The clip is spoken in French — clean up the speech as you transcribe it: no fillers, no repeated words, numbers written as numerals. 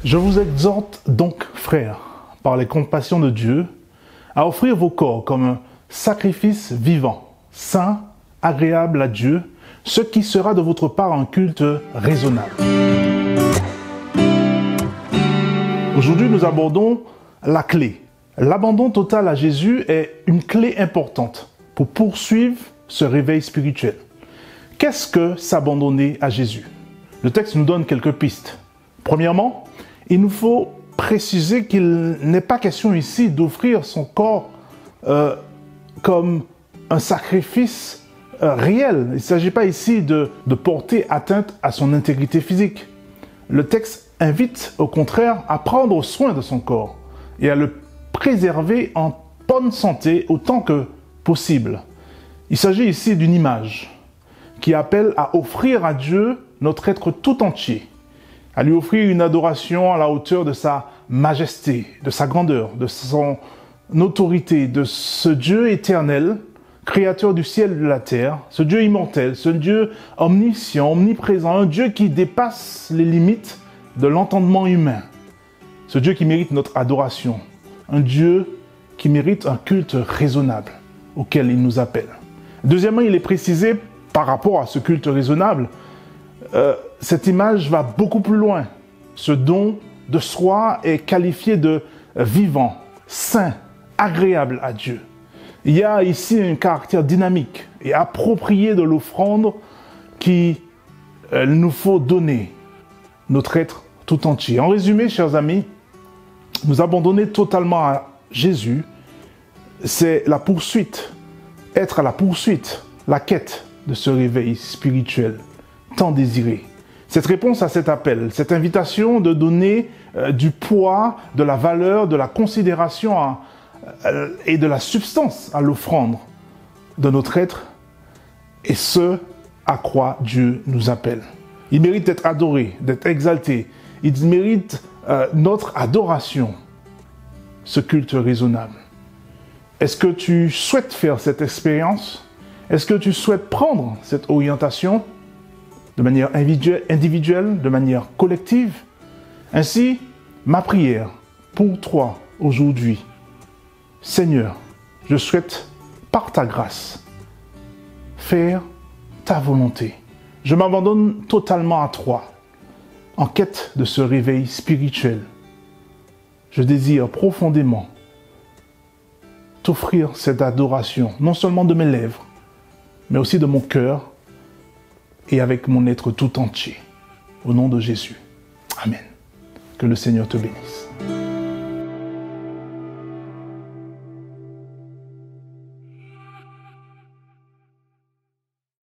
Je vous exhorte donc, frères, par les compassions de Dieu, à offrir vos corps comme un sacrifice vivant, saint, agréable à Dieu, ce qui sera de votre part un culte raisonnable. Aujourd'hui, nous abordons la clé. L'abandon total à Jésus est une clé importante pour poursuivre ce réveil spirituel. Qu'est-ce que s'abandonner à Jésus? Le texte nous donne quelques pistes. Premièrement, il nous faut préciser qu'il n'est pas question ici d'offrir son corps comme un sacrifice réel. Il ne s'agit pas ici de porter atteinte à son intégrité physique. Le texte invite au contraire à prendre soin de son corps et à le préserver en bonne santé autant que possible. Il s'agit ici d'une image qui appelle à offrir à Dieu notre être tout entier, à lui offrir une adoration à la hauteur de sa majesté, de sa grandeur, de son autorité, de ce Dieu éternel, créateur du ciel et de la terre, ce Dieu immortel, ce Dieu omniscient, omniprésent, un Dieu qui dépasse les limites de l'entendement humain, ce Dieu qui mérite notre adoration, un Dieu qui mérite un culte raisonnable auquel il nous appelle. Deuxièmement, il est précisé par rapport à ce culte raisonnable, cette image va beaucoup plus loin. Ce don de soi est qualifié de vivant, saint, agréable à Dieu. Il y a ici un caractère dynamique et approprié de l'offrande qu'il nous faut donner, notre être tout entier. En résumé, chers amis, nous abandonner totalement à Jésus, c'est la poursuite, être à la poursuite, la quête de ce réveil spirituel tant désiré. Cette réponse à cet appel, cette invitation de donner du poids, de la valeur, de la considération et de la substance à l'offrande de notre être, et ce à quoi Dieu nous appelle. Il mérite d'être adoré, d'être exalté. Il mérite notre adoration, ce culte raisonnable. Est-ce que tu souhaites faire cette expérience? Est-ce que tu souhaites prendre cette orientation de manière individuelle, de manière collective? Ainsi, ma prière pour toi aujourd'hui, Seigneur, je souhaite, par ta grâce, faire ta volonté. Je m'abandonne totalement à toi, en quête de ce réveil spirituel. Je désire profondément t'offrir cette adoration, non seulement de mes lèvres, mais aussi de mon cœur et avec mon être tout entier. Au nom de Jésus. Amen. Que le Seigneur te bénisse.